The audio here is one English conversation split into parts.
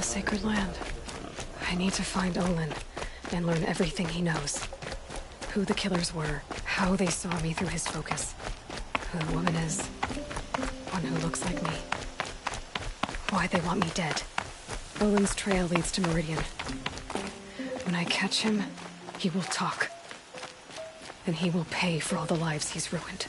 sacred land. I need to find Olin and learn everything he knows. Who the killers were, how they saw me through his focus, who the woman is, one who looks like me, why they want me dead. Olin's trail leads to Meridian. When I catch him, he will talk. And he will pay for all the lives he's ruined.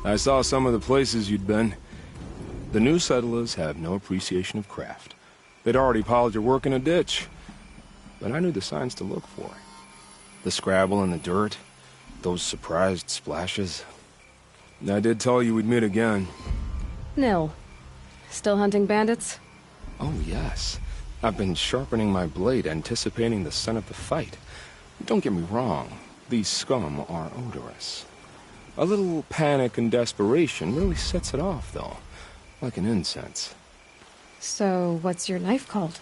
I saw some of the places you'd been. The new settlers have no appreciation of craft. They'd already piled your work in a ditch. But I knew the signs to look for. The scrabble in the dirt, those surprised splashes. I did tell you we'd meet again. Nil. Still hunting bandits? Oh, yes. I've been sharpening my blade, anticipating the scent of the fight. Don't get me wrong, these scum are odorous. A little panic and desperation really sets it off, though. Like an incense. So, what's your knife called?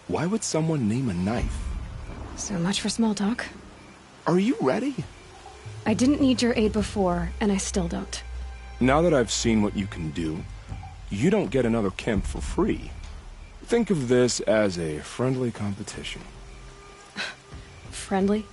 Why would someone name a knife? So much for small talk. Are you ready? I didn't need your aid before, and I still don't. Now that I've seen what you can do, you don't get another camp for free. Think of this as a friendly competition. Friendly?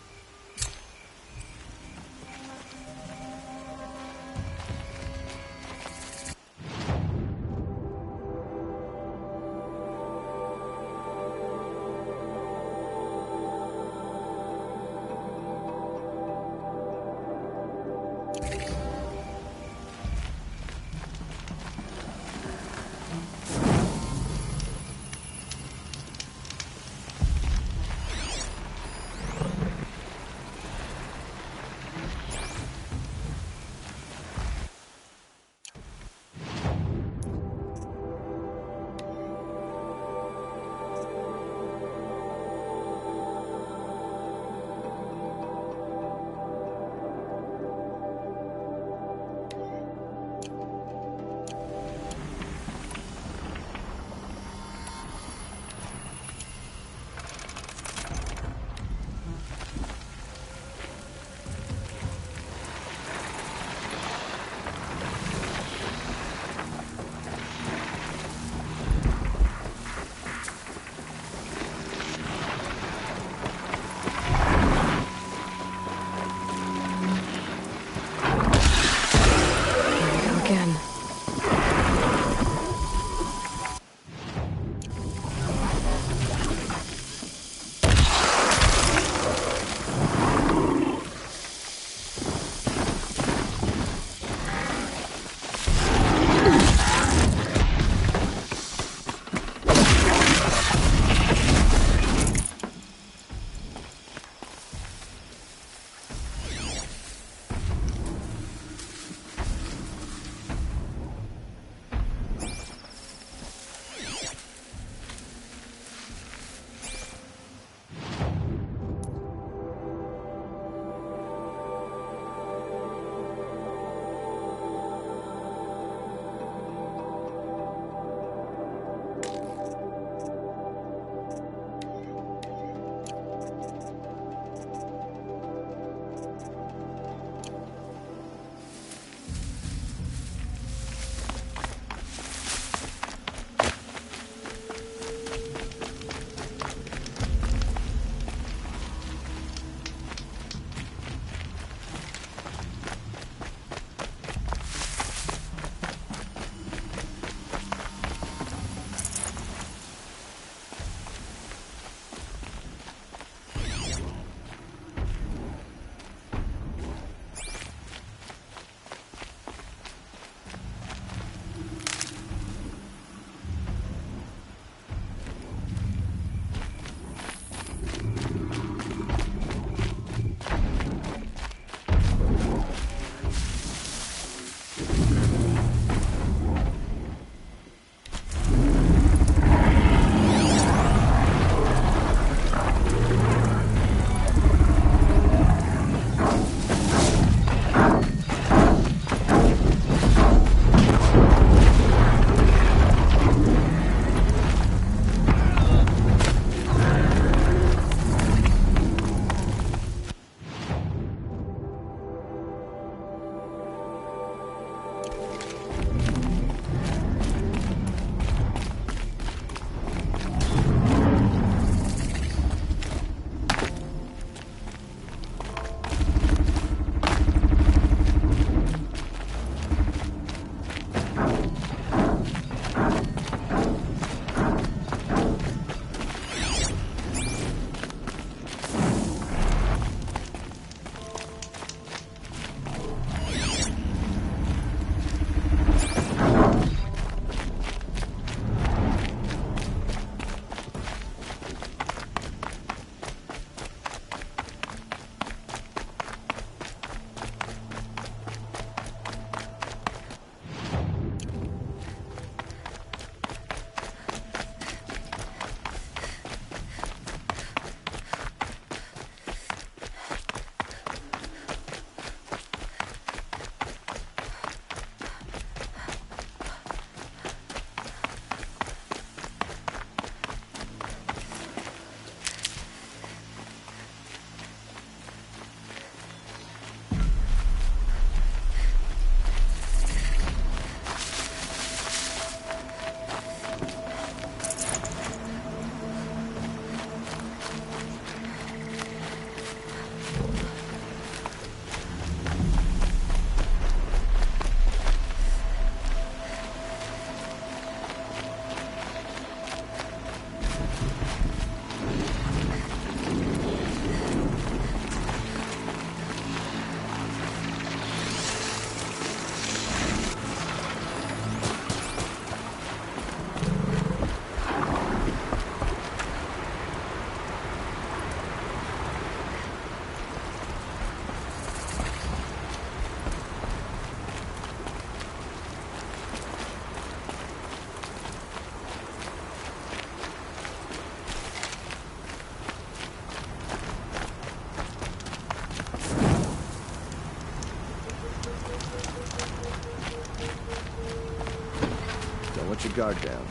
guard down.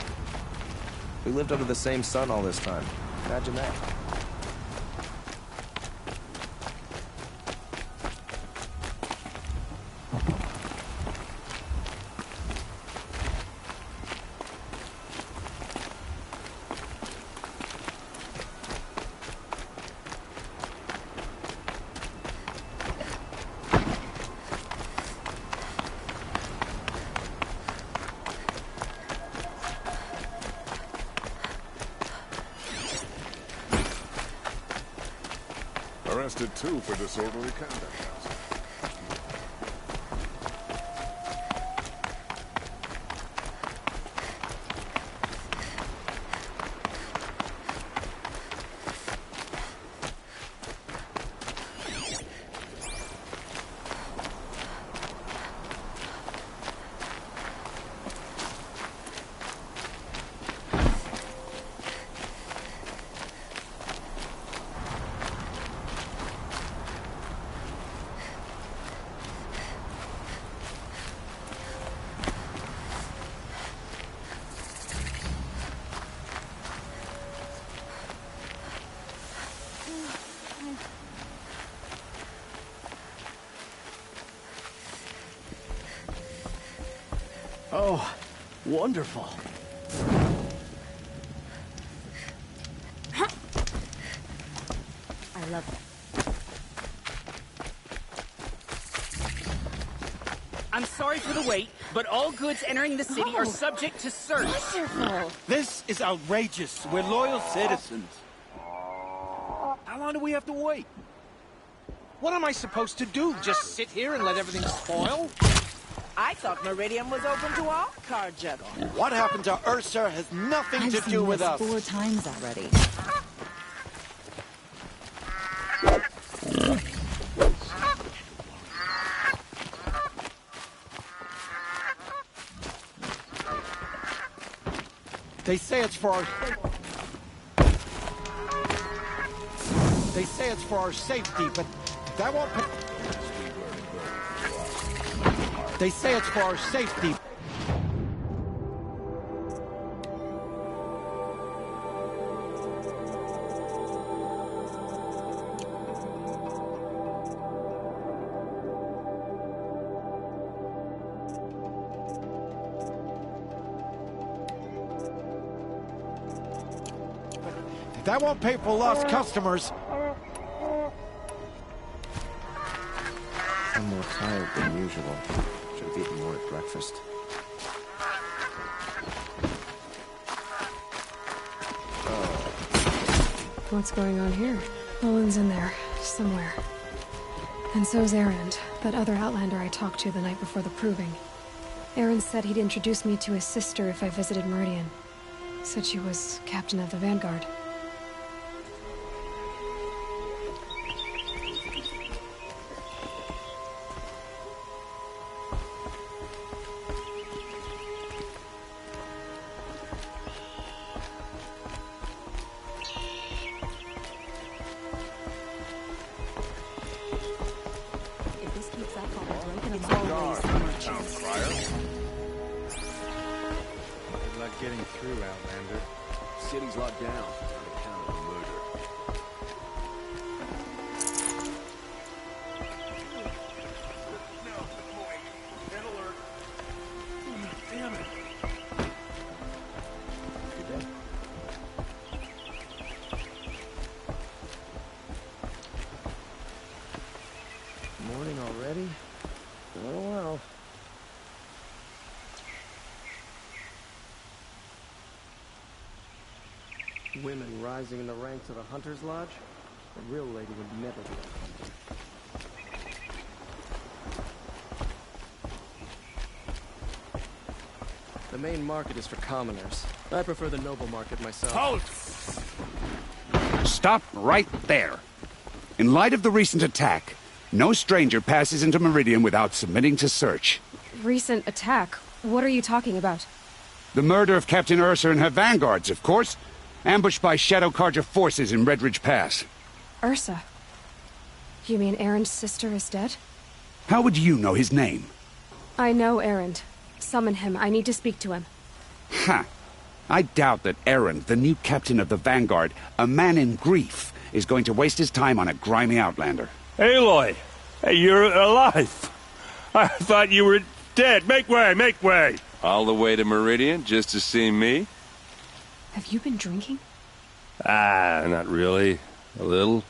We lived under the same sun all this time. Imagine that. Arrested too for disorderly conduct. Oh, wonderful. I love it. I'm sorry for the wait, but all goods entering the city are subject to search. Wonderful. This is outrageous. We're loyal citizens. How long do we have to wait? What am I supposed to do? Just sit here and let everything spoil? I thought Meridian was open to all carjuggle. What happened to Ursa has nothing I've to seen do with this us. 4 times already. They say it's for our... They say it's for our safety, but that won't... They say it's for our safety. That won't pay for lost customers. I'm more tired than usual. Should have eaten more at breakfast. What's going on here? Olin's in there, somewhere. And so's Erend, that other Outlander I talked to the night before the proving. Erend said he'd introduce me to his sister if I visited Meridian. Said she was captain of the Vanguard. If this keeps up, I'll be breaking them all Guard, these town merchants. crier. Good luck getting through, Outlander. City's locked down on account of the murder. Damn it. Morning already? Oh well. Women rising in the ranks of the Hunter's Lodge? A real lady would never be. The main market is for commoners. I prefer the noble market myself. Halt! Stop right there. In light of the recent attack, no stranger passes into Meridian without submitting to search. Recent attack? What are you talking about? The murder of Captain Ursa and her vanguards, of course. Ambushed by Shadow Carja forces in Redridge Pass. Ursa? You mean Erend's sister is dead? How would you know his name? I know Erend. Summon him. I need to speak to him. Ha! I doubt that Errand, the new captain of the Vanguard, a man in grief, is going to waste his time on a grimy outlander. Aloy! Hey, you're alive! I thought you were dead. Make way, make way! All the way to Meridian just to see me? Have you been drinking? Not really. A little.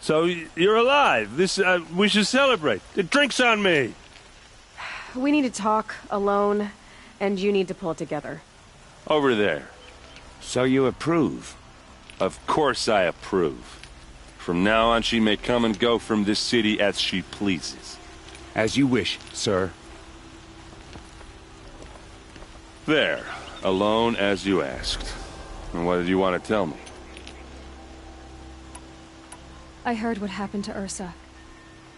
So, you're alive. We should celebrate. The drink's on me. We need to talk, alone, and you need to pull it together. Over there. So you approve? Of course I approve. From now on, she may come and go from this city as she pleases. As you wish, sir. There. Alone as you asked. And what did you want to tell me? I heard what happened to Ursa.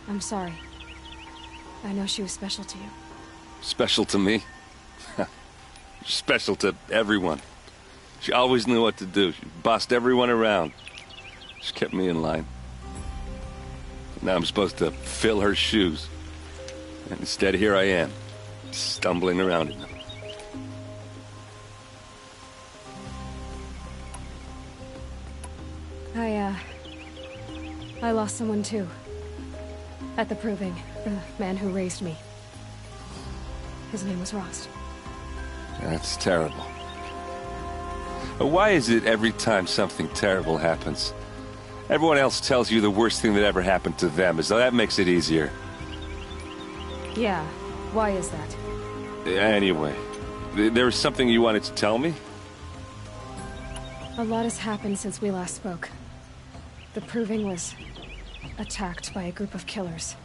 I'm sorry. I know she was special to you. Special to me? Special to everyone. She always knew what to do. She bossed everyone around. She kept me in line. Now I'm supposed to fill her shoes. And instead, here I am, stumbling around in them. I lost someone too. At the Proving, the man who raised me. His name was Rost. That's terrible. But why is it every time something terrible happens, everyone else tells you the worst thing that ever happened to them, as though that makes it easier? Yeah, why is that? Anyway, there was something you wanted to tell me? A lot has happened since we last spoke. The Proving was attacked by a group of killers.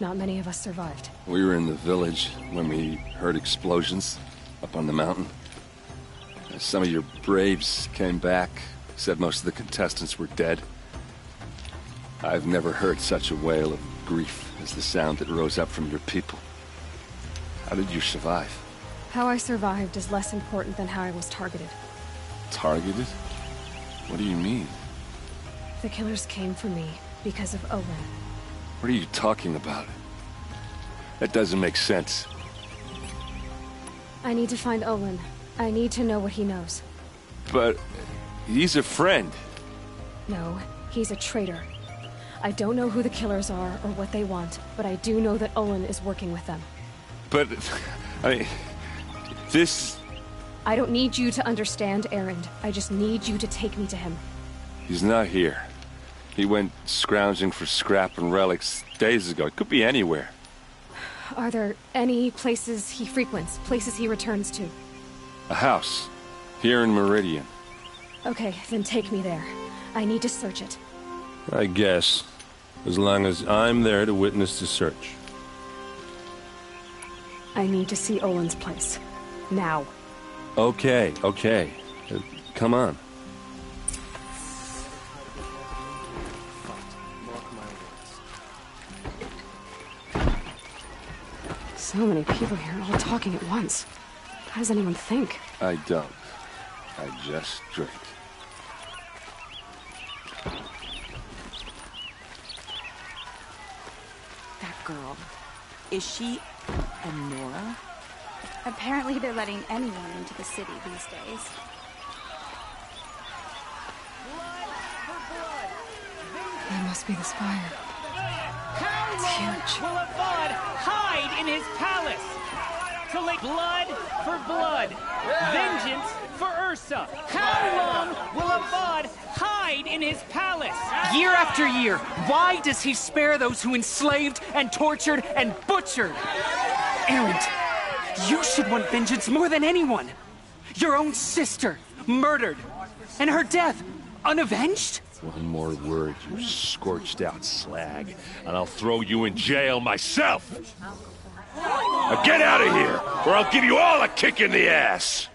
Not many of us survived. We were in the village when we heard explosions up on the mountain. Some of your braves came back, said most of the contestants were dead. I've never heard such a wail of grief as the sound that rose up from your people. How did you survive? How I survived is less important than how I was targeted. Targeted? What do you mean? The killers came for me because of Olin. What are you talking about? That doesn't make sense. I need to find Olin. I need to know what he knows. But he's a friend. No, he's a traitor. I don't know who the killers are or what they want, but I do know that Olin is working with them. But, this... I don't need you to understand, Erend. I just need you to take me to him. He's not here. He went scrounging for scrap and relics days ago. It could be anywhere. Are there any places he frequents, places he returns to? A house. Here in Meridian. Okay, then take me there. I need to search it. I guess. As long as I'm there to witness the search. I need to see Olin's place. Now. Okay. Come on. So many people here, all talking at once. How does anyone think? I don't. I just drink. That girl. Is she a Nora? Apparently they're letting anyone into the city these days. That must be the spire. It's huge. Will Avad hide in his palace to lay blood for blood, vengeance for Ursa? How long will Avad hide in his palace? Year after year, why does he spare those who enslaved and tortured and butchered? Errand, you should want vengeance more than anyone. Your own sister, murdered, and her death, unavenged? One more word, you scorched out slag, and I'll throw you in jail myself! Now get out of here, or I'll give you all a kick in the ass!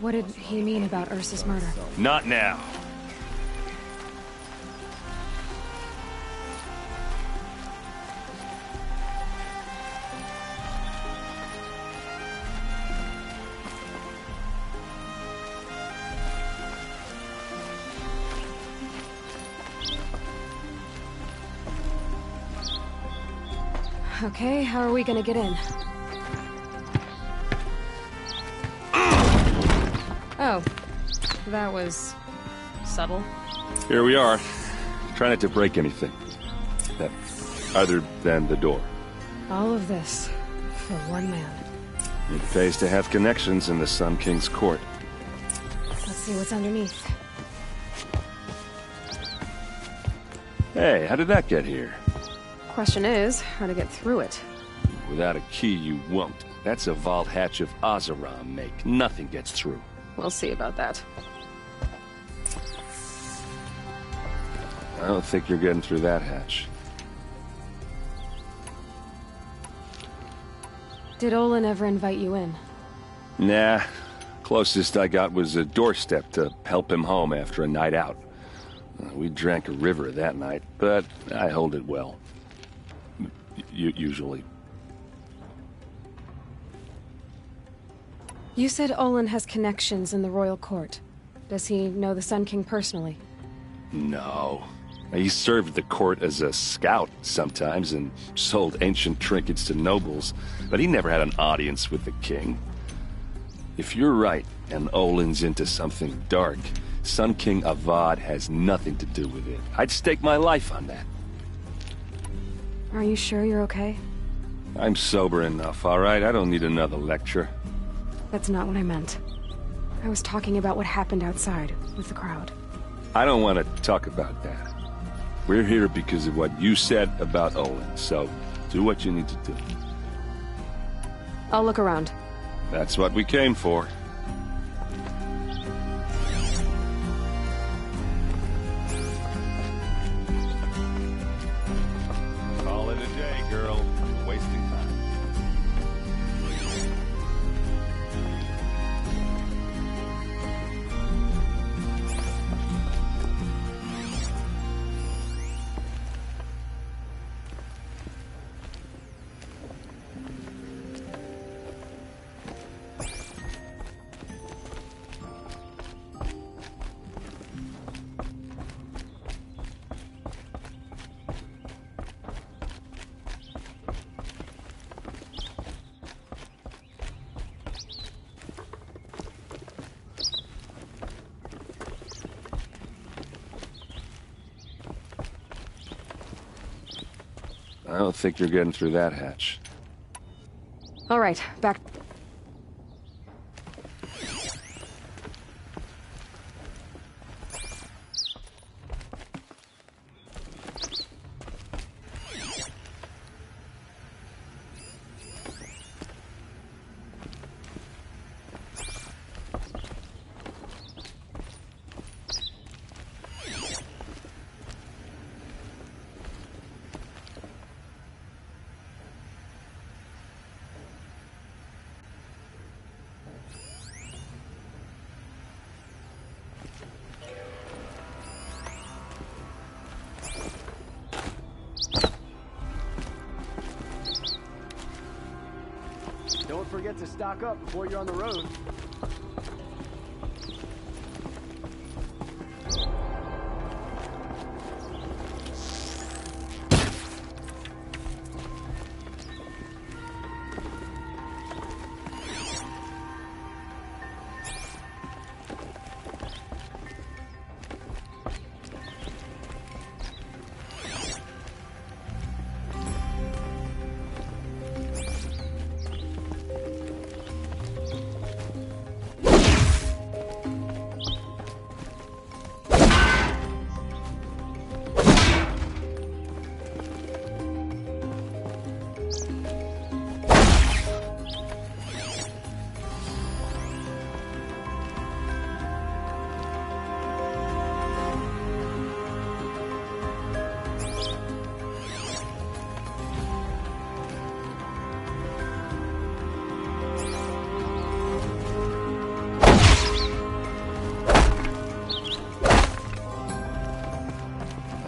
What did he mean about Ursa's murder? Not now. Okay, how are we gonna get in? Oh, that was subtle. Here we are. Try not to break anything. Other than the door. All of this for one man. It pays to have connections in the Sun King's court. Let's see what's underneath. Hey, how did that get here? Question is, how to get through it. Without a key, you won't. That's a vault hatch of Azeram make. Nothing gets through. We'll see about that. I don't think you're getting through that hatch. Did Olin ever invite you in? Nah. Closest I got was a doorstep to help him home after a night out. We drank a river that night, but I hold it well. Usually. You said Olin has connections in the royal court. Does he know the Sun King personally? No. He served the court as a scout sometimes and sold ancient trinkets to nobles, but he never had an audience with the king. If you're right, and Olin's into something dark, Sun King Avad has nothing to do with it. I'd stake my life on that. Are you sure you're okay? I'm sober enough, all right? I don't need another lecture. That's not what I meant. I was talking about what happened outside with the crowd. I don't want to talk about that. We're here because of what you said about Olin, so do what you need to do. I'll look around. That's what we came for. Call it a day, girl. Wasting time. I don't think you're getting through that hatch. All right, back. Don't forget to stock up before you're on the road.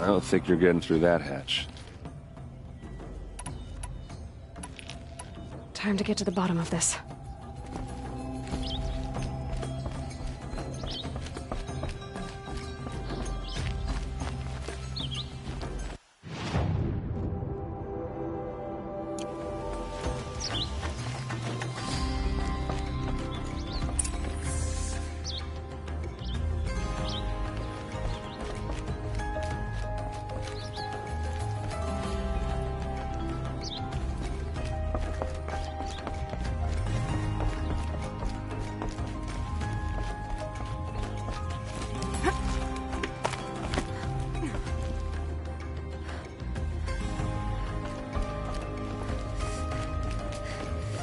I don't think you're getting through that hatch. Time to get to the bottom of this.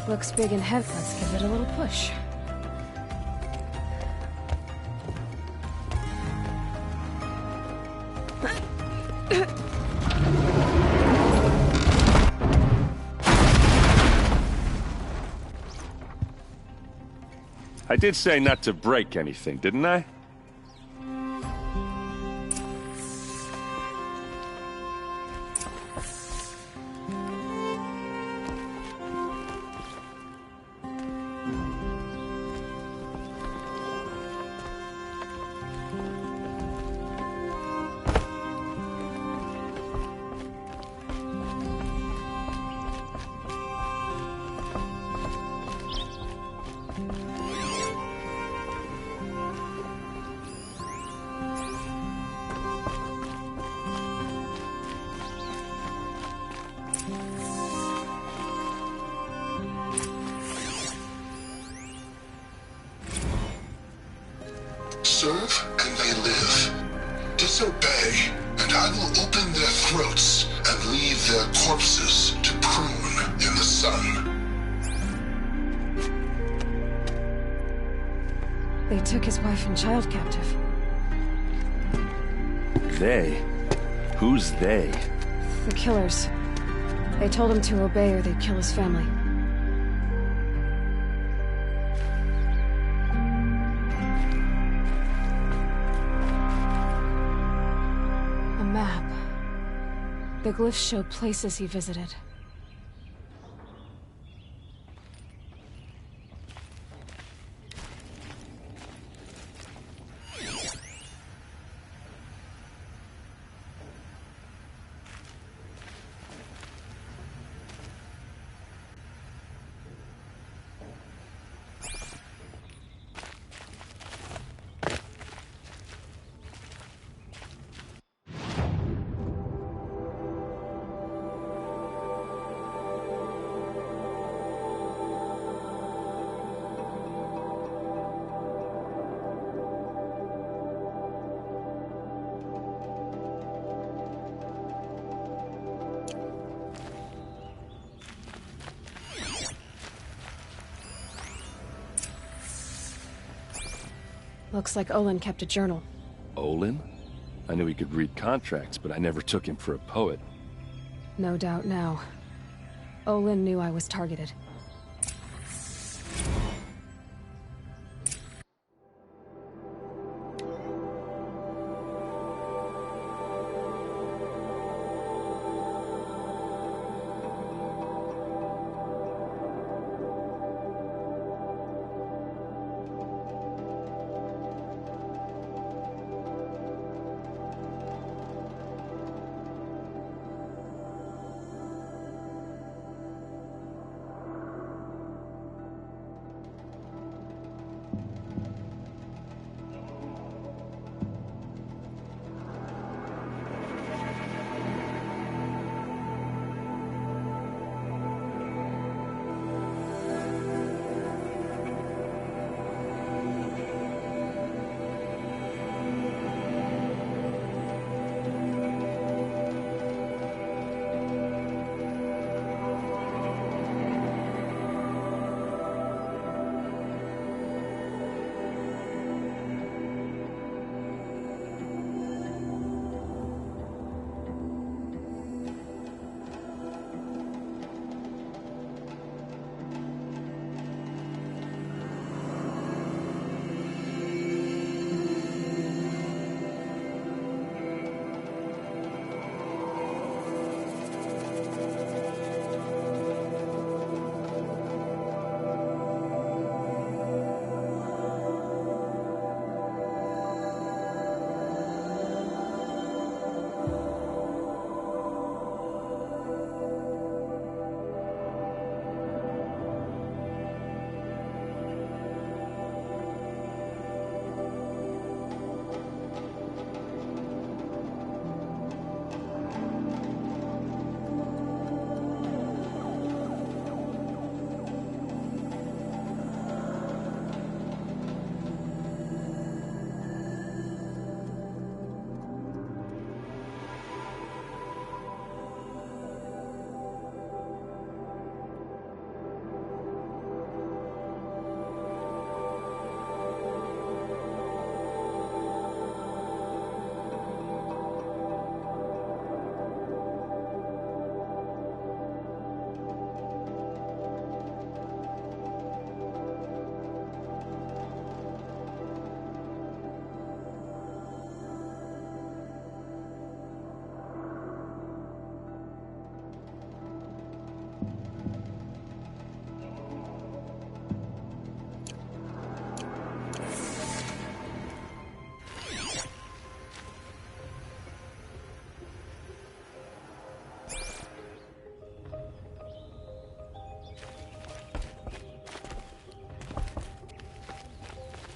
Looks big and heavy. Let's give it a little push. I did say not to break anything, didn't I? Serve and they live. Disobey, and I will open their throats and leave their corpses to prune in the sun. They took his wife and child captive. They? Who's they? The killers. They told him to obey or they'd kill his family. A map. The glyphs show places he visited. Looks like Olin kept a journal. Olin? I knew he could read contracts, but I never took him for a poet. No doubt now. Olin knew I was targeted.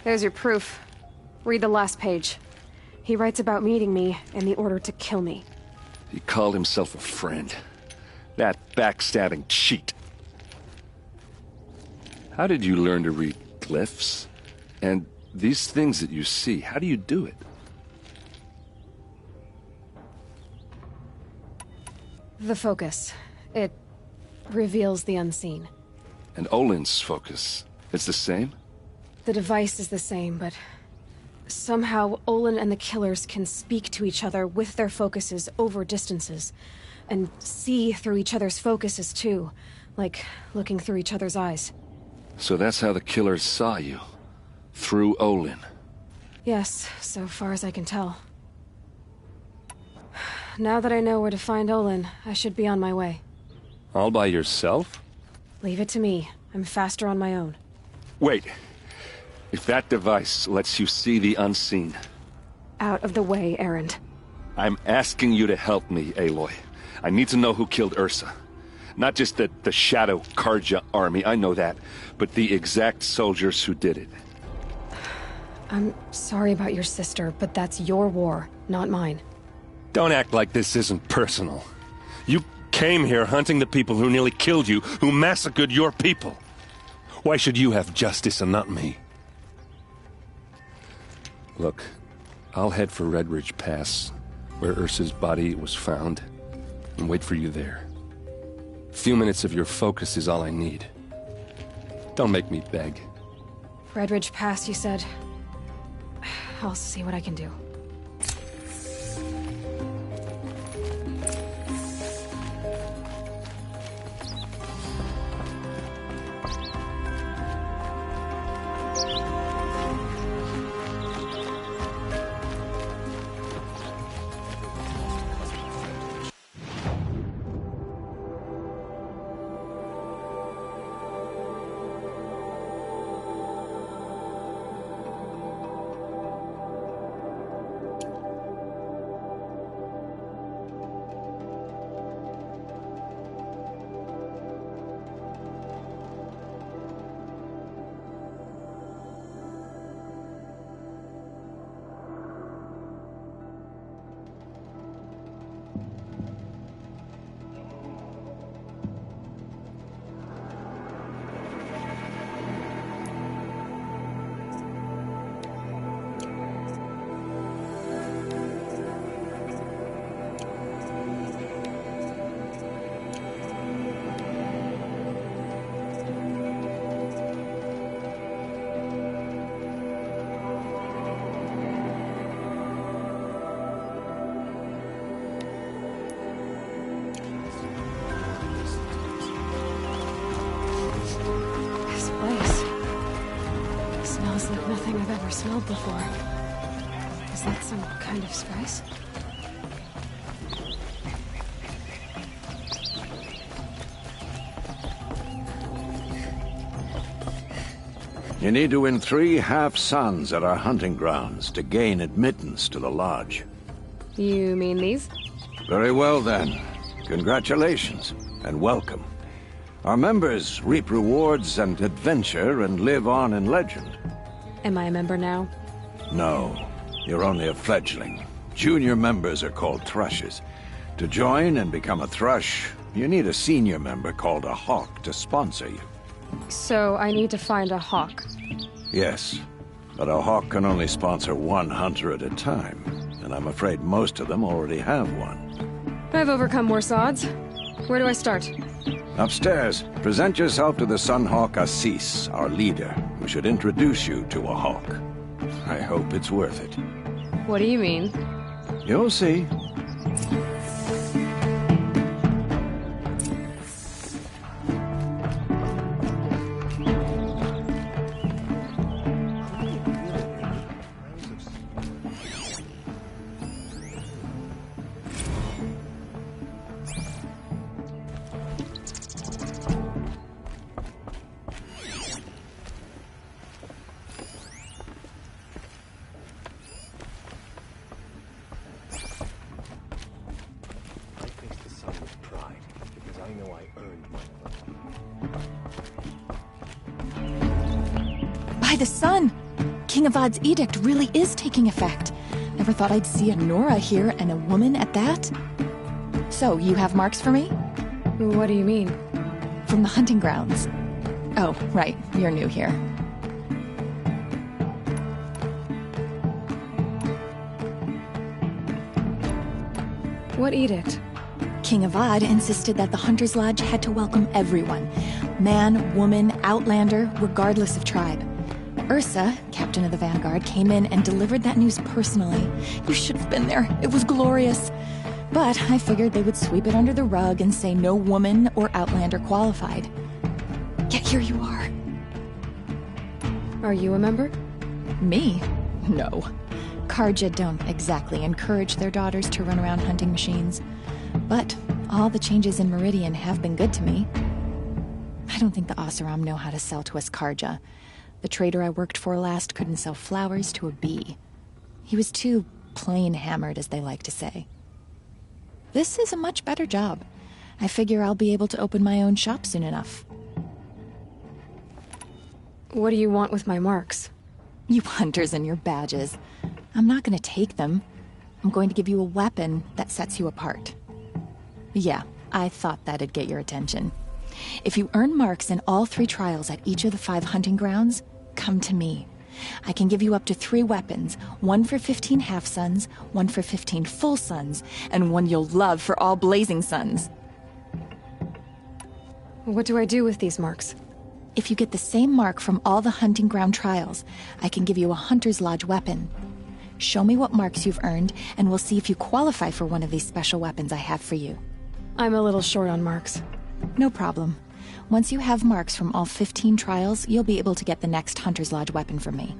There's your proof. Read the last page. He writes about meeting me and the order to kill me. He called himself a friend. That backstabbing cheat. How did you learn to read glyphs? And these things that you see, how do you do it? The focus. It reveals the unseen. And Olin's focus, it's the same? The device is the same, but somehow Olin and the killers can speak to each other with their focuses over distances, and see through each other's focuses too, like looking through each other's eyes. So that's how the killers saw you? Through Olin? Yes, so far as I can tell. Now that I know where to find Olin, I should be on my way. All by yourself? Leave it to me. I'm faster on my own. Wait. If that device lets you see the unseen... Out of the way, Erend. I'm asking you to help me, Aloy. I need to know who killed Ursa. Not just the Shadow Karja army, I know that, but the exact soldiers who did it. I'm sorry about your sister, but that's your war, not mine. Don't act like this isn't personal. You came here hunting the people who nearly killed you, who massacred your people. Why should you have justice and not me? Look, I'll head for Red Ridge Pass, where Ursa's body was found, and wait for you there. A few minutes of your focus is all I need. Don't make me beg. Red Ridge Pass, you said? I'll see what I can do. Nothing I've ever smelled before. Is that some kind of spice? You need to win 3 half-suns at our hunting grounds to gain admittance to the lodge. You mean these? Very well then. Congratulations, and welcome. Our members reap rewards and adventure and live on in legend. Am I a member now? No, you're only a fledgling. Junior members are called thrushes. To join and become a thrush, you need a senior member called a hawk to sponsor you. So I need to find a hawk. Yes, but a hawk can only sponsor 1 hunter at a time, and I'm afraid most of them already have one. I've overcome worse odds. Where do I start? Upstairs, present yourself to the Sunhawk Assis, our leader, who should introduce you to a hawk. I hope it's worth it. What do you mean? You'll see. By the sun! King Avad's edict really is taking effect. Never thought I'd see a Nora here, and a woman at that. So, you have marks for me? What do you mean? From the hunting grounds. Oh, right. You're new here. What edict? King Avad insisted that the Hunter's Lodge had to welcome everyone. Man, woman, outlander, regardless of tribe. Ursa, captain of the Vanguard, came in and delivered that news personally. You should have been there. It was glorious. But I figured they would sweep it under the rug and say no woman or outlander qualified. Yet here you are. Are you a member? Me? No. Karja don't exactly encourage their daughters to run around hunting machines. But all the changes in Meridian have been good to me. I don't think the Oseram know how to sell to us Karja. The trader I worked for last couldn't sell flowers to a bee. He was too plain hammered, as they like to say. This is a much better job. I figure I'll be able to open my own shop soon enough. What do you want with my marks? You hunters and your badges. I'm not going to take them. I'm going to give you a weapon that sets you apart. Yeah, I thought that'd get your attention. If you earn marks in all 3 trials at each of the 5 hunting grounds, come to me. I can give you up to 3 weapons, 1 for 15 half-suns, 1 for 15 full suns, and 1 you'll love for all blazing suns. What do I do with these marks? If you get the same mark from all the hunting ground trials, I can give you a Hunter's Lodge weapon. Show me what marks you've earned, and we'll see if you qualify for one of these special weapons I have for you. I'm a little short on marks. No problem. Once you have marks from all 15 trials, you'll be able to get the next Hunter's Lodge weapon from me.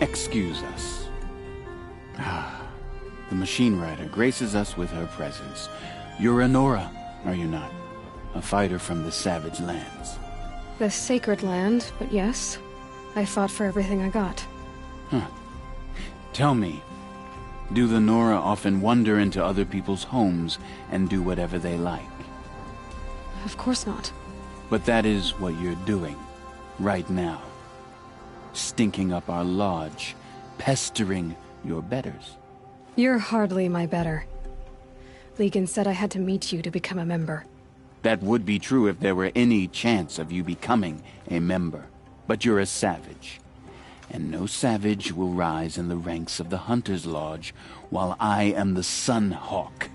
Excuse us. The machine rider graces us with her presence. You're a Nora, are you not? A fighter from the savage lands. The sacred land, but yes. I fought for everything I got. Huh. Tell me, do the Nora often wander into other people's homes and do whatever they like? Of course not. But that is what you're doing, right now. Stinking up our lodge, pestering your betters. You're hardly my better. Legan said I had to meet you to become a member. That would be true if there were any chance of you becoming a member. But you're a savage. And no savage will rise in the ranks of the Hunter's Lodge while I am the Sun Hawk.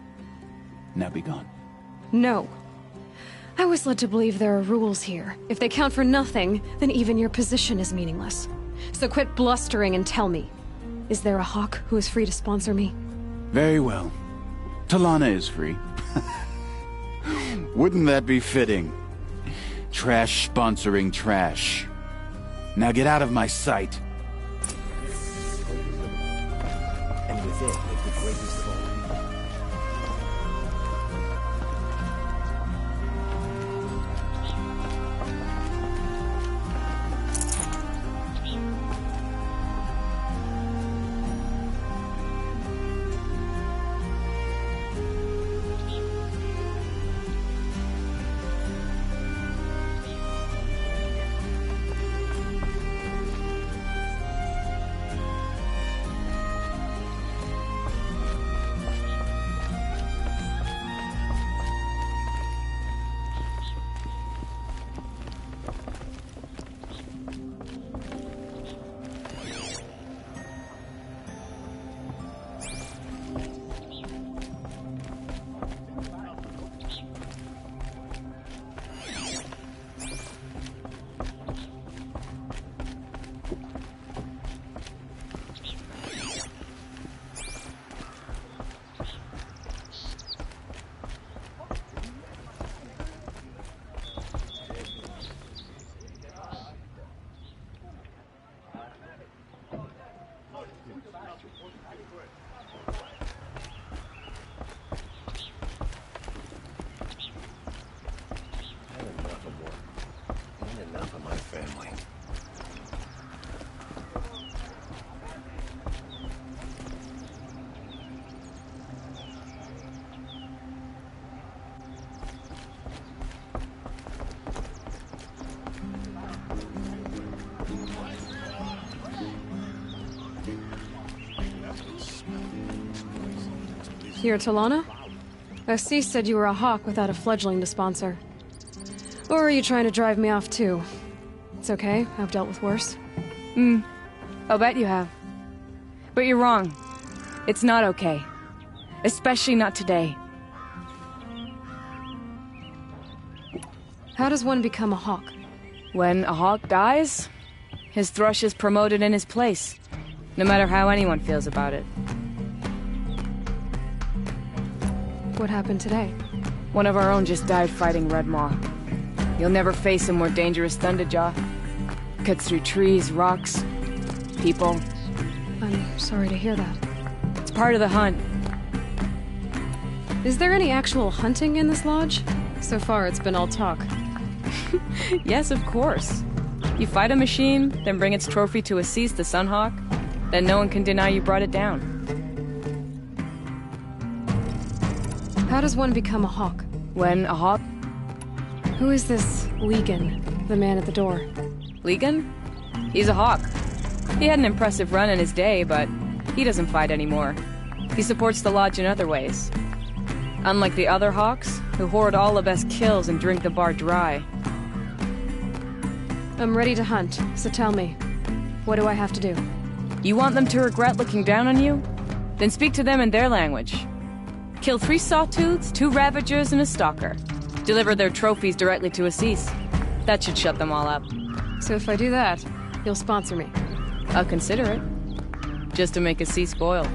Now be gone. No. I was led to believe there are rules here. If they count for nothing, then even your position is meaningless. So quit blustering and tell me. Is there a Hawk who is free to sponsor me? Very well. Talana is free. Wouldn't that be fitting? Trash sponsoring trash. Now get out of my sight. And with it, live the greatest of all. You're Talana? Assis said you were a hawk without a fledgling to sponsor. Or are you trying to drive me off too? It's okay, I've dealt with worse. I'll bet you have. But you're wrong. It's not okay. Especially not today. How does one become a hawk? When a hawk dies, his thrush is promoted in his place, no matter how anyone feels about it. What happened today? One of our own just died fighting Red Maw. You'll never face a more dangerous Thunderjaw. Cuts through trees, rocks, people. I'm sorry to hear that. It's part of the hunt. Is there any actual hunting in this lodge? So far, it's been all talk. Yes, of course. You fight a machine, then bring its trophy to Assis the Sunhawk, then no one can deny you brought it down. How does one become a hawk? When a hawk... Who is this Legan, the man at the door? Legan? He's a hawk. He had an impressive run in his day, but he doesn't fight anymore. He supports the lodge in other ways. Unlike the other hawks, who hoard all the best kills and drink the bar dry. I'm ready to hunt, so tell me, what do I have to do? You want them to regret looking down on you? Then speak to them in their language. Kill 3 sawtooths, 2 ravagers, and a stalker. Deliver their trophies directly to Assis. That should shut them all up. So if I do that, you'll sponsor me? I'll consider it. Just to make Assis spoiled.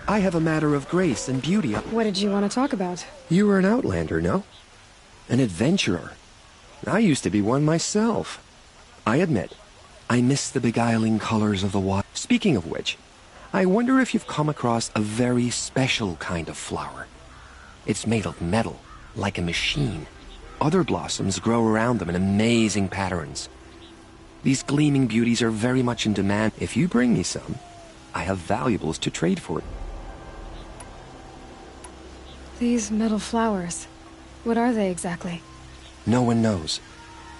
I have a matter of grace and beauty. What did you want to talk about? You were an outlander, no? An adventurer. I used to be one myself. I admit, I miss the beguiling colors of the water. Speaking of which, I wonder if you've come across a very special kind of flower. It's made of metal, like a machine. Other blossoms grow around them in amazing patterns. These gleaming beauties are very much in demand. If you bring me some, I have valuables to trade for it. These metal flowers, what are they exactly? No one knows,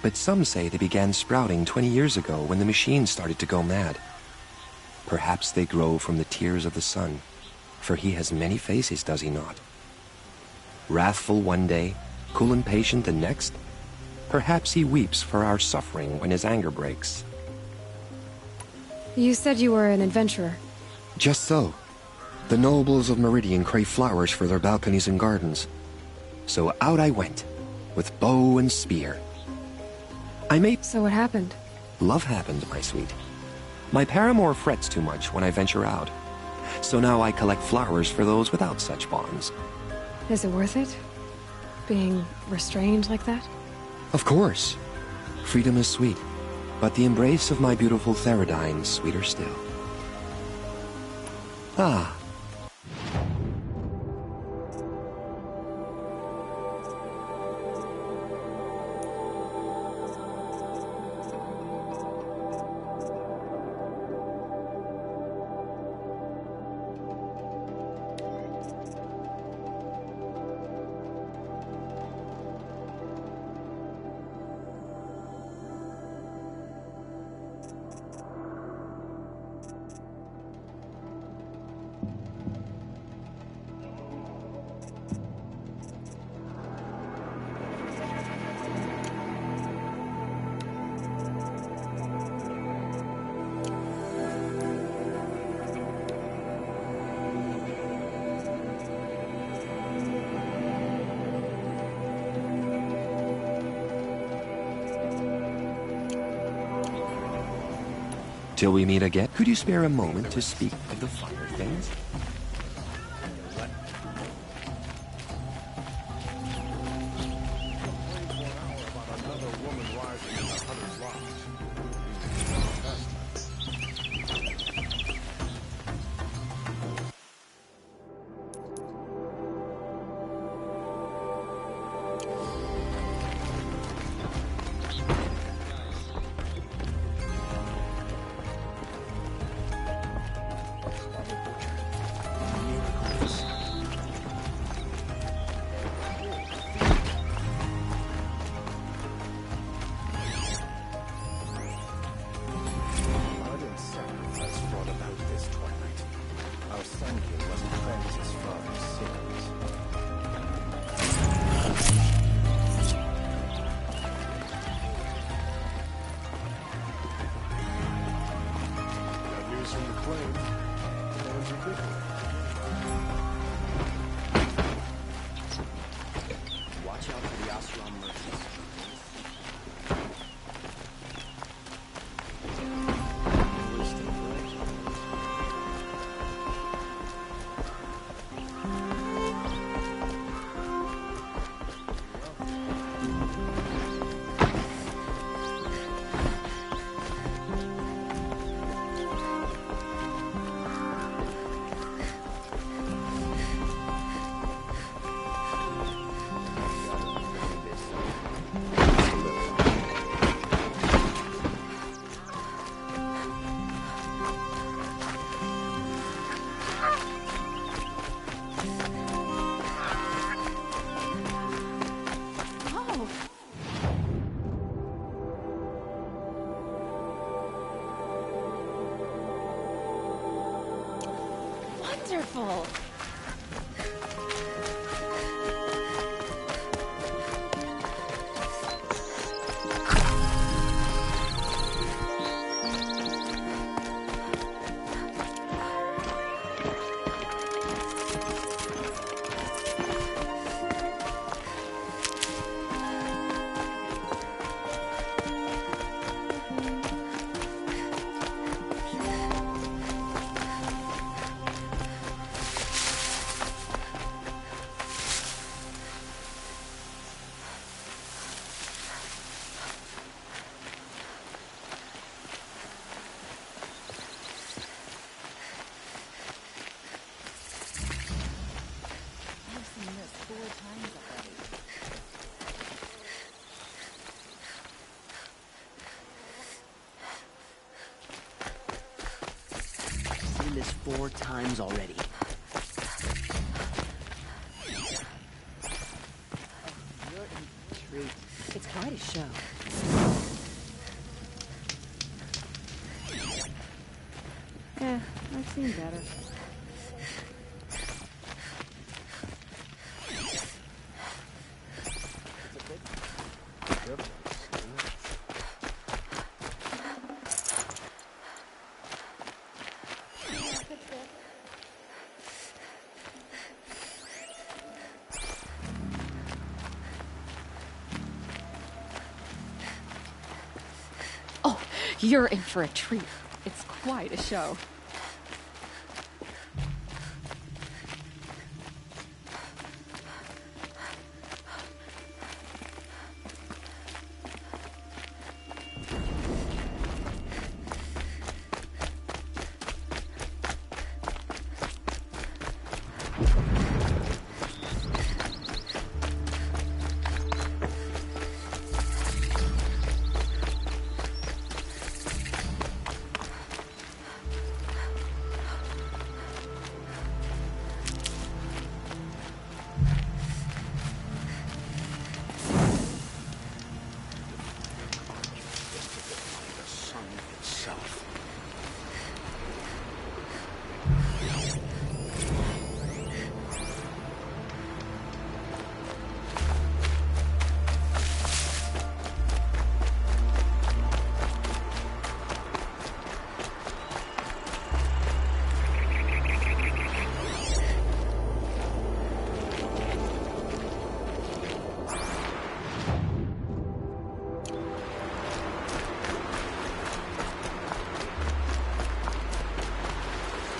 but some say they began sprouting 20 years ago when the machine started to go mad. Perhaps they grow from the tears of the sun, for he has many faces, does he not? Wrathful one day, cool and patient the next. Perhaps he weeps for our suffering when his anger breaks. You said you were an adventurer. Just so. The nobles of Meridian crave flowers for their balconies and gardens. So out I went, with bow and spear. I may... So what happened? Love happened, my sweet. My paramour frets too much when I venture out. So now I collect flowers for those without such bonds. Is it worth it? Being restrained like that? Of course. Freedom is sweet, but the embrace of my beautiful Theridine sweeter still. Ah. Till we meet again, could you spare a moment to speak of the finer things? Wonderful! Seen this 4 times already. You're intrigued. It's quite a show. I've seen better. You're in for a treat. It's quite a show.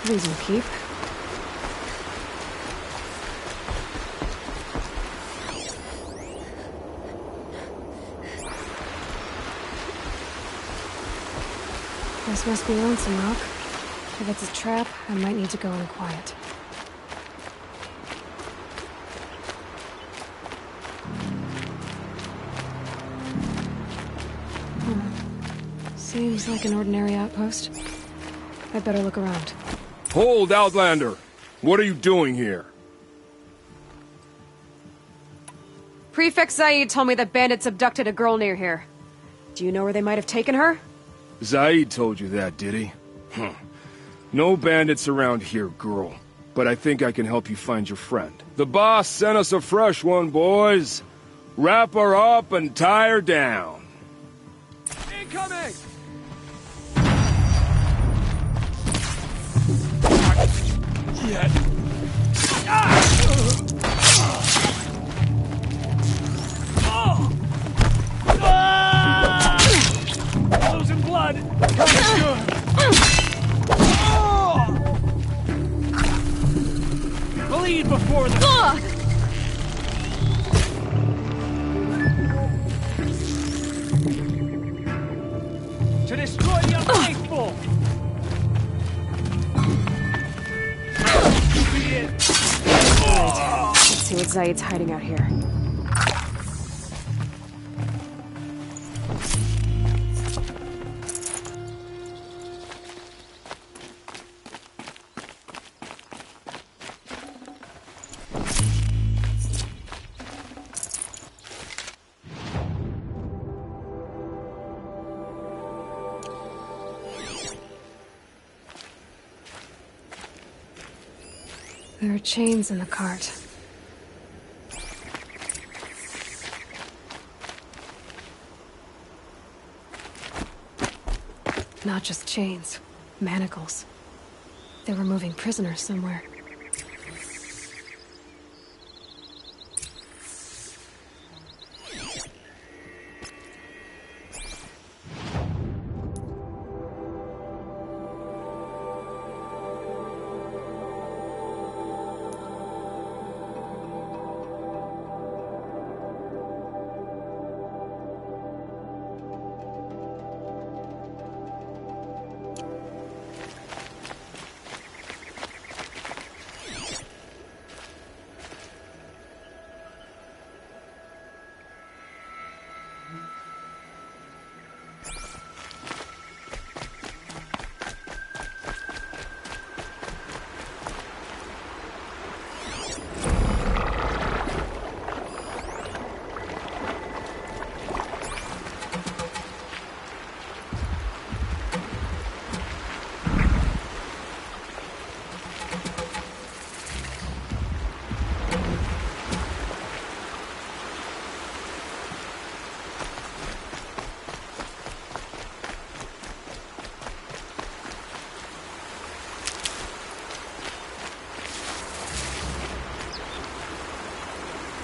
These will keep. This must be Lonesome Rock. If it's a trap, I might need to go in quiet. Seems like an ordinary outpost. I'd better look around. Hold, Outlander! What are you doing here? Prefect Zaid told me that bandits abducted a girl near here. Do you know where they might have taken her? Zaid told you that, did he? No bandits around here, girl. But I think I can help you find your friend. The boss sent us a fresh one, boys. Wrap her up and tie her down. Incoming! Yet. Losing blood. Coming good. Bleed before the. To destroy the unfaithful. Right. Let's see what Zaid's hiding out here. There are chains in the cart. Not just chains, manacles. They were moving prisoners somewhere.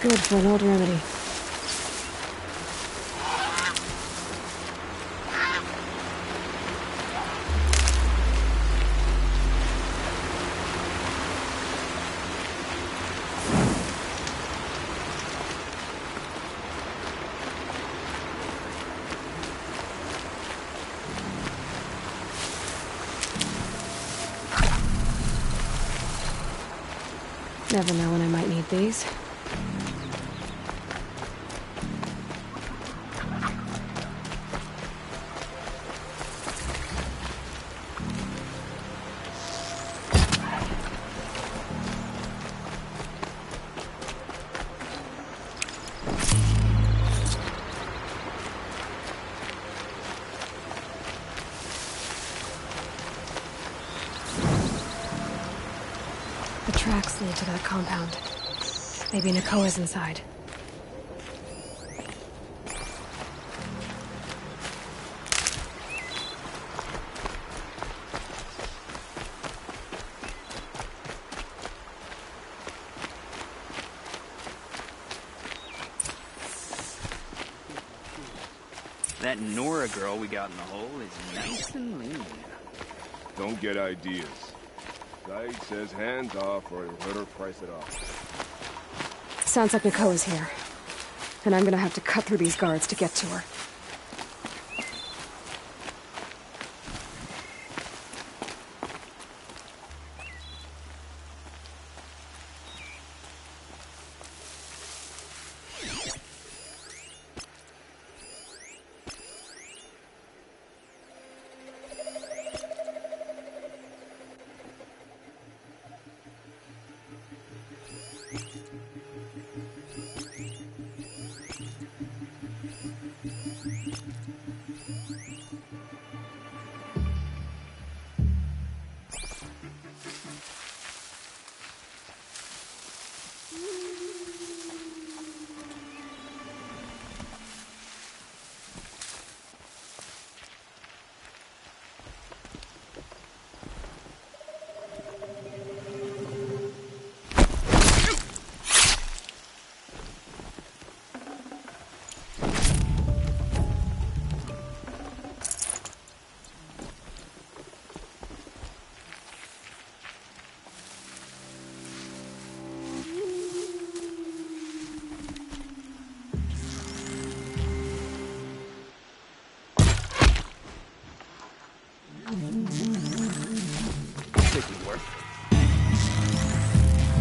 Good for an old remedy. Never know when I might need these. The tracks lead to that compound. Maybe Nakoa's inside. That Nora girl we got in the hole is nice and lean. Don't get ideas. Guide says hands off or he'll let her price it off. Sounds like Nakoa's here. And I'm gonna have to cut through these guards to get to her.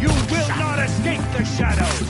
You will not escape the shadows!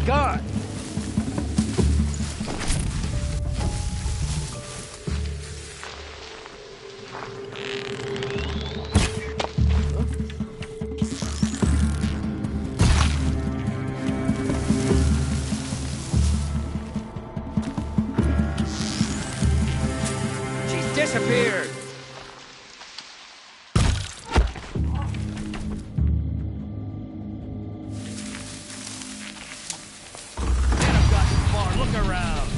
God! She's disappeared! Look around.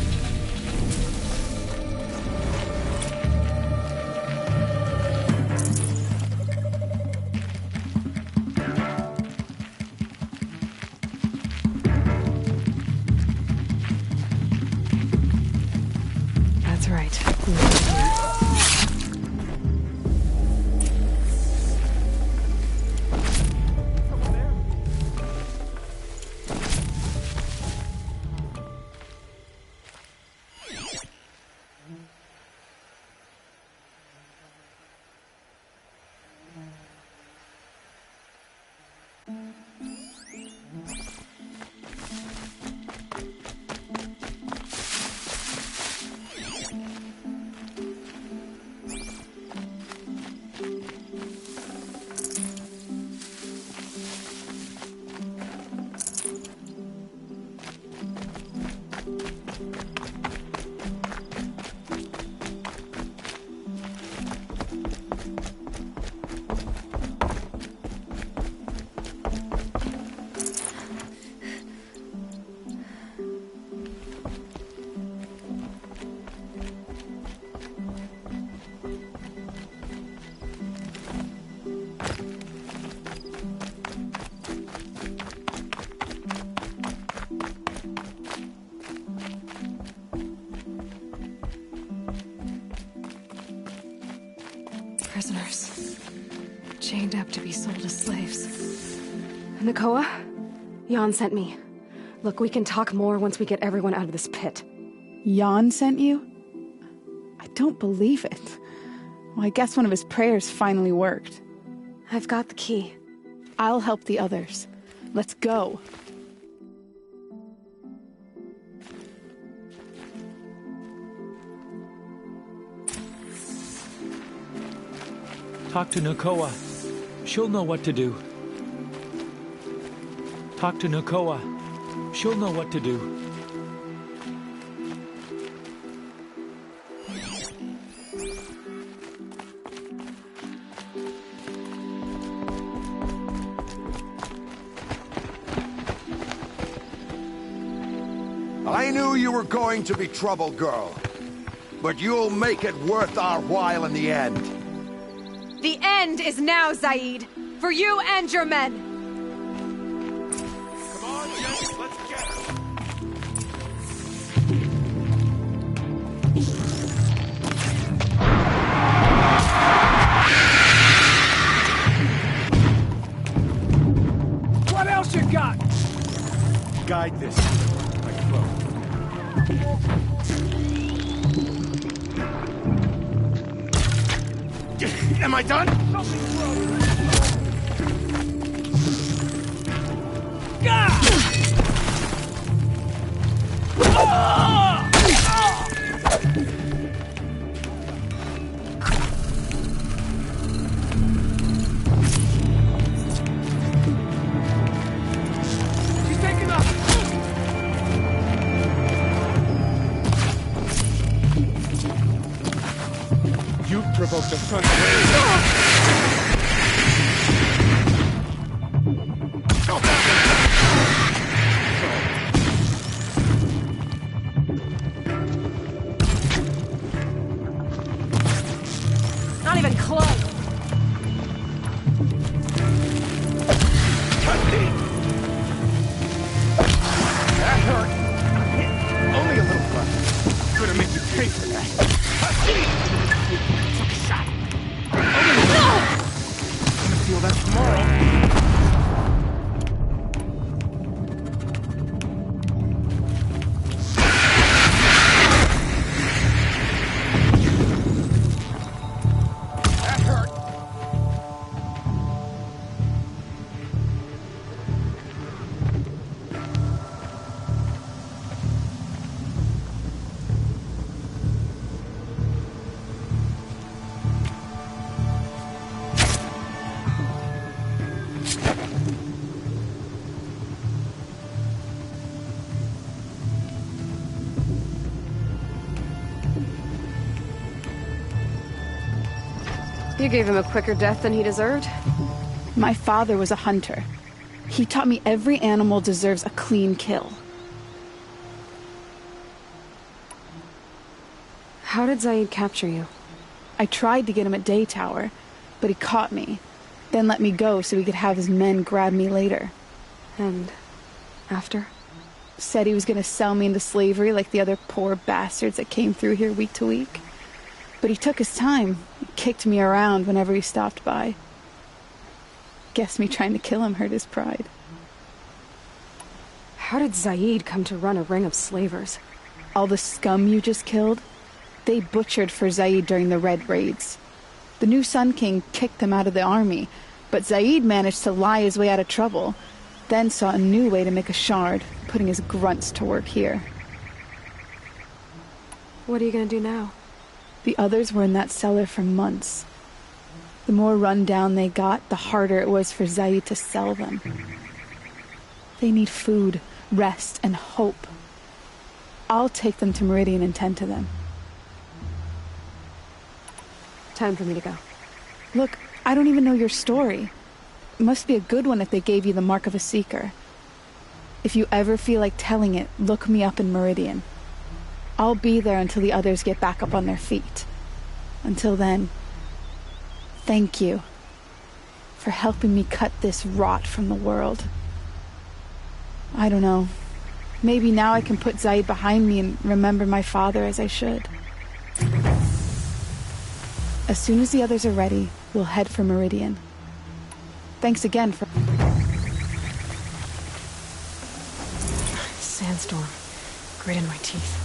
That's right. prisoners. Chained up to be sold as slaves. Nakoa? Jan sent me. Look, we can talk more once we get everyone out of this pit. Jan sent you? I don't believe it. Well, I guess one of his prayers finally worked. I've got the key. I'll help the others. Let's go. Talk to Nakoa. She'll know what to do. Talk to Nakoa. She'll know what to do. I knew you were going to be trouble, girl. But you'll make it worth our while in the end. The end is now, Zaid. For you and your men. Come on, Jess, let's get her. What else you got? Guide this. My throat. Am I done? She's taking up. You provoked the sun's rays. Not even close. That hurt. Only a little cut. Gonna make you pay for that. Took a shot. Feel that tomorrow. That hurt. You gave him a quicker death than he deserved. My father was a hunter. He taught me every animal deserves a clean kill. How did Zaid capture you? I tried to get him at Day Tower, but he caught me, then let me go so he could have his men grab me later. And after? Said he was gonna sell me into slavery like the other poor bastards that came through here week to week. But he took his time, kicked me around whenever he stopped by. Guess me trying to kill him hurt his pride. How did Zaid come to run a ring of slavers? All the scum you just killed, they butchered for Zaid during the Red Raids. The new Sun King kicked them out of the army, but Zaid managed to lie his way out of trouble, then saw a new way to make a shard, putting his grunts to work here. What are you gonna do now? The others were in that cellar for months. The more run down they got, the harder it was for Zaid to sell them. They need food, rest, and hope. I'll take them to Meridian and tend to them. Time for me to go. Look, I don't even know your story. It must be a good one if they gave you the mark of a seeker. If you ever feel like telling it, look me up in Meridian. I'll be there until the others get back up on their feet. Until then, thank you for helping me cut this rot from the world. I don't know. Maybe now I can put Zaid behind me and remember my father as I should. As soon as the others are ready, we'll head for Meridian. Thanks again for... Sandstorm. Grit in my teeth.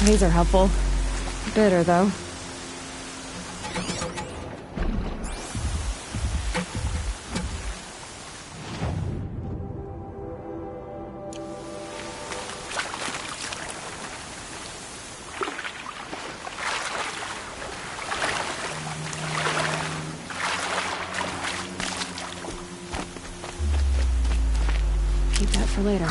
These are helpful. Bitter, though. Keep that for later.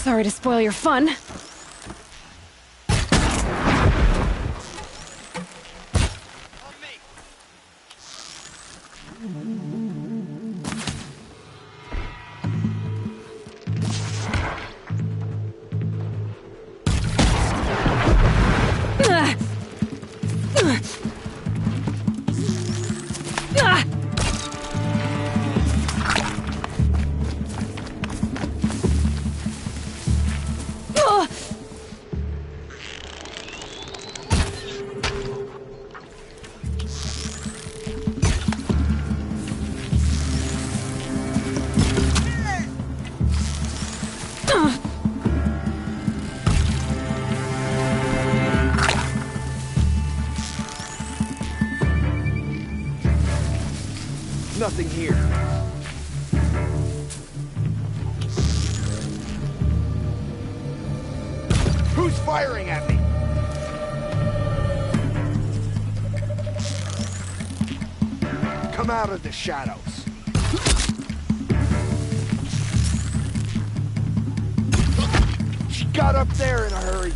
Sorry to spoil your fun. firing at me? Come out of the shadows. She got up there in a hurry.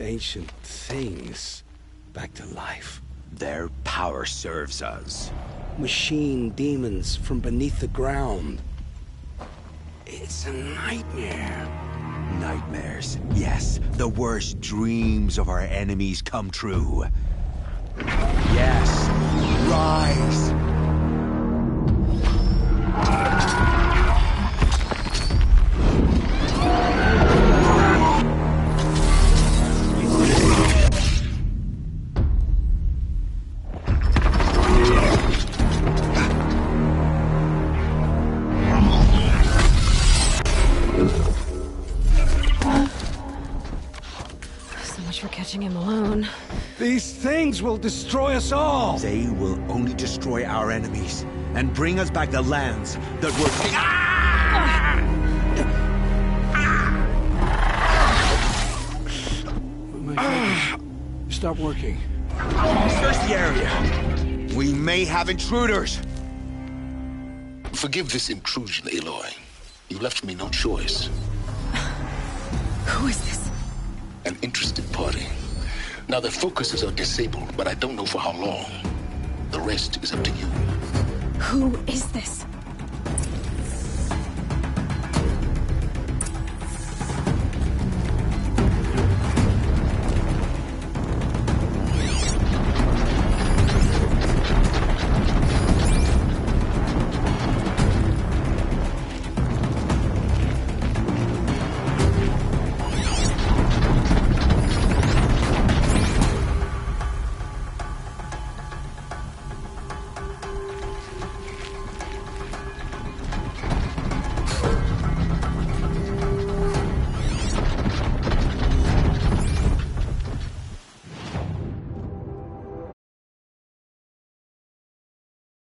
Ancient things back to life. Their power serves us. Machine demons from beneath the ground. It's a nightmare. Nightmares, yes. The worst dreams of our enemies come true. Yes, rise! Him alone. These things will destroy us all. They will only destroy our enemies and bring us back the lands that were... Stop working. Search the area. We may have intruders. Forgive this intrusion, Aloy. You left me no choice. Who is this? An interested party. Now their focuses are disabled, but I don't know for how long. The rest is up to you. Who is this?